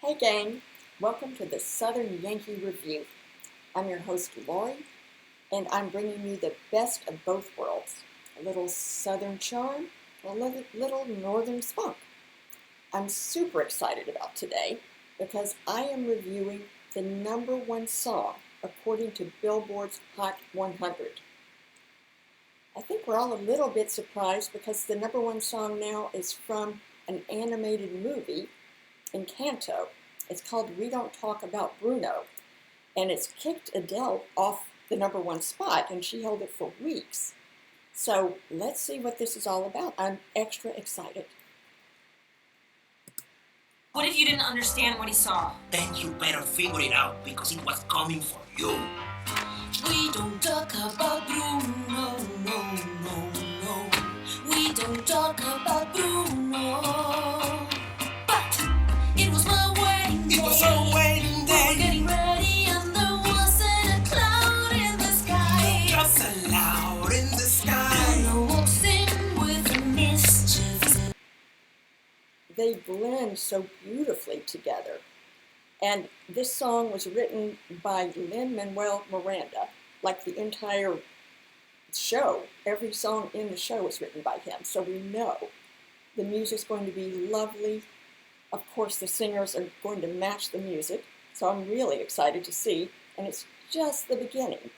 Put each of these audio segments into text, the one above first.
Hey gang, welcome to the Southern Yankee Review. I'm your host Lori, and I'm bringing you the best of both worlds. A little Southern charm, a little Northern spunk. I'm super excited about today because I am reviewing the #1 song according to Billboard's Hot 100. I think we're all a little bit surprised because the #1 song now is from an animated movie, Encanto. It's called We Don't Talk About Bruno, and it's kicked Adele off the #1 spot, and she held it for weeks. So let's see what this is all about. I'm extra excited. What if you didn't understand what he saw? Then you better figure it out because it was coming for you. We don't talk about Bruno, no, no, no. We don't talk about Bruno. But it was my wedding day. It was our wedding day. We were getting ready and there wasn't a cloud in the sky. Just a cloud in the sky. Bruno walks in with a mischief. They blend so beautifully together. And this song was written by Lin-Manuel Miranda. Like the entire show, every song in the show was written by him. So we know the music's going to be lovely. Of course, the singers are going to match the music. So I'm really excited to see. And it's just the beginning.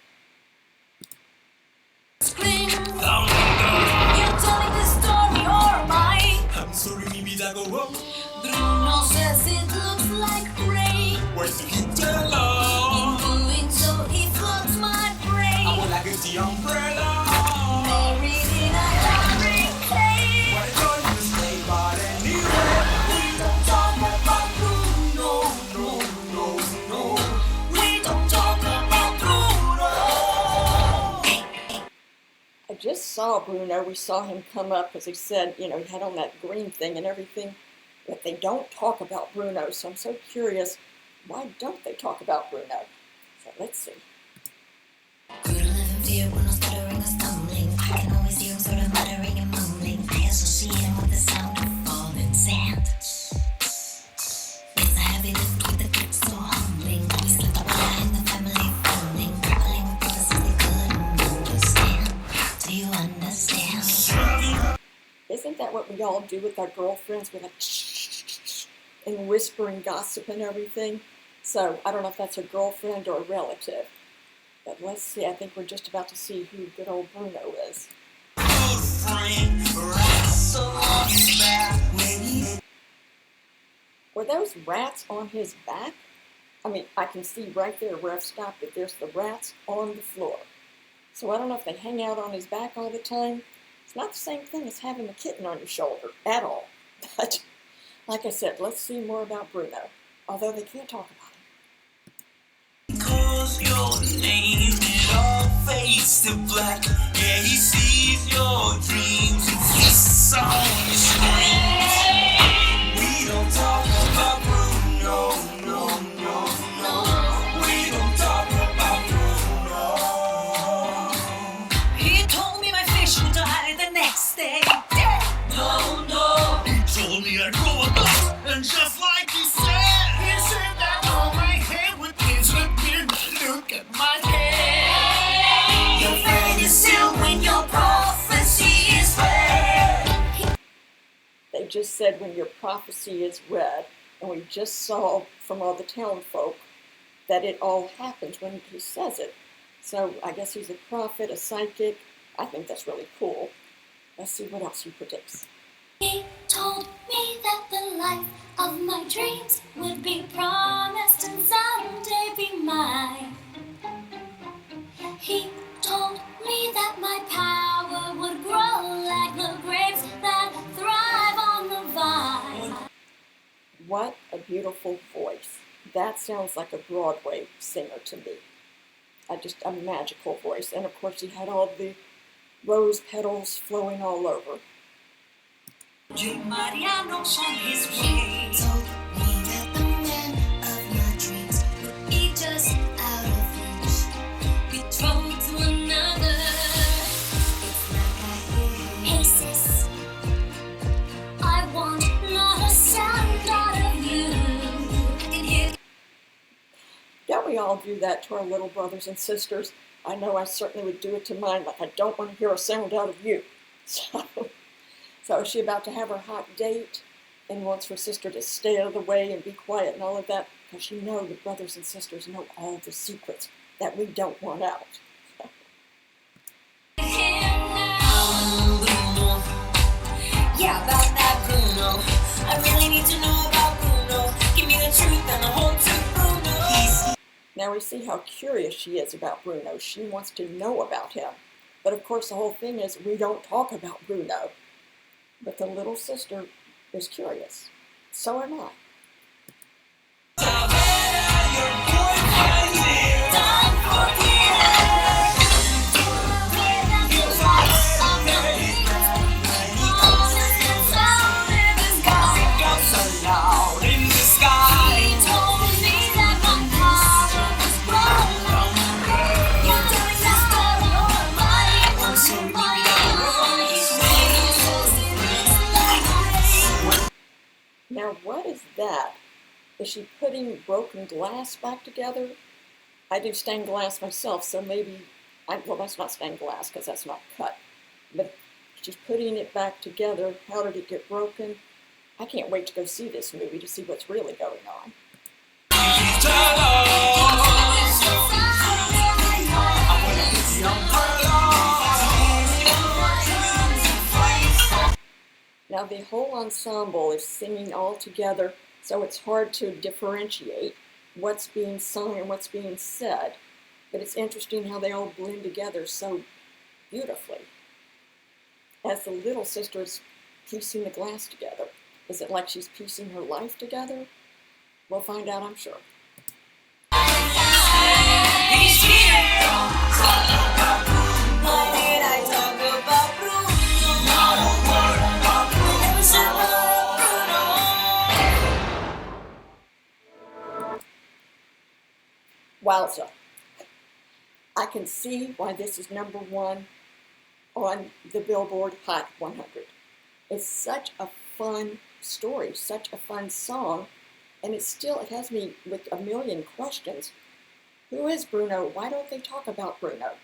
Scream. You're telling this story or am I? I'm sorry, mi vida go wrong. Bruno says it looks like rain. Where's the guitar? In doing so, he floods my brain. I would like it's the umbrella. Buried in a direct cave. What a joy to stay, but anyway. We don't talk about Bruno. No, no, no. We don't talk about Bruno. I just saw Bruno. We saw him come up because he said, he had on that green thing and everything. But they don't talk about Bruno, so I'm so curious, why don't they talk about Bruno? So let's see. Good live in fear when I'm stuttering or stumbling. I can always hear him sort of muttering and mumbling. I associate him with the sound of falling sand. It's a heavy lift with a kick so humbling. We split up in the family funding. Grappling with prophecies they couldn't understand. Do you understand? Isn't that what we all do with our girlfriends? We're like, shh, and whisper and gossip and everything. So I don't know if that's a girlfriend or a relative. But let's see, I think we're just about to see who good old Bruno is. Were those rats on his back? I mean, I can see right there where I've stopped it. There's the rats on the floor. So I don't know if they hang out on his back all the time. It's not the same thing as having a kitten on your shoulder at all. But like I said, let's see more about Bruno, although they can't talk about him. Because your name it all fades to black. Yeah, he sees your dreams and feasts on your screams. We don't talk about Bruno, no, no, no. We don't talk about Bruno. He told me my fish would die the next day. No, no. He told me I'd grow a butt, and just like he said, he said that on my head with his beard. Look at my head. Your friend is still when your prophecy is read. They just said when your prophecy is read, and we just saw from all the town folk that it all happens when he says it. So I guess he's a prophet, a psychic. I think that's really cool. Let's see what else he predicts. He told me that the life of my dreams would be promised and someday be mine. He told me that my power would grow like the grapes that thrive on the vine. What a beautiful voice. That sounds like a Broadway singer to me. A magical voice. And of course he had all the rose petals flowing all over. Mariano's on his way. Told me that the man of my dreams would be just out of reach. Betrothed to another. It's like I hear Hey sis, I want not a sound out of you. we all do that to our little brothers and sisters. I know I certainly would do it to mine, like I don't want to hear a sound out of you. So is she about to have her hot date and wants her sister to stay out of the way and be quiet and all of that? Because you know the brothers and sisters know all the secrets that we don't want out. Yeah, about that Bruno. I really need to know about Bruno. Give me the truth and the whole truth, Bruno. Now we see how curious she is about Bruno. She wants to know about him. But of course the whole thing is we don't talk about Bruno. But the little sister is curious. So am I. Now what is that? Is she putting broken glass back together? I do stained glass myself, so maybe, well that's not stained glass because that's not cut. But she's putting it back together. How did it get broken? I can't wait to go see this movie to see what's really going on. Now the whole ensemble is singing all together, so it's hard to differentiate what's being sung and what's being said. But it's interesting how they all blend together so beautifully. As the little sister is piecing the glass together. Is it like she's piecing her life together? We'll find out, I'm sure. He's here. Why did I talk about Bruno? Not a word about Bruno. Wowza. I can see why this is #1 on the Billboard Hot 100. It's such a fun story, such a fun song, and it has me with a million questions. Who is Bruno? Why don't they talk about Bruno?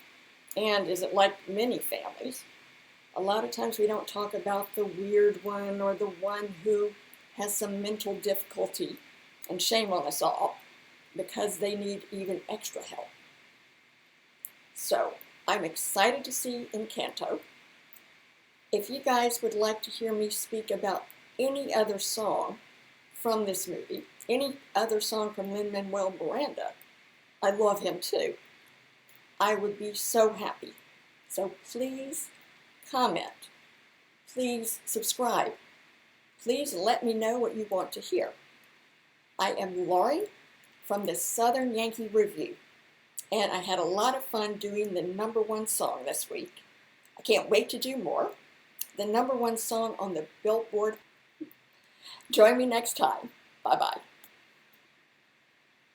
And is it like many families? A lot of times we don't talk about the weird one or the one who has some mental difficulty, and shame on us all, because they need even extra help. So, I'm excited to see Encanto. If you guys would like to hear me speak about any other song from this movie, any other song from Lin-Manuel Miranda, I love him too, I would be so happy. So please comment. Please subscribe. Please let me know what you want to hear. I am Lori from the Southern Yankee Review, and I had a lot of fun doing the #1 song this week. I can't wait to do more. The #1 song on the Billboard. Join me next time. Bye-bye.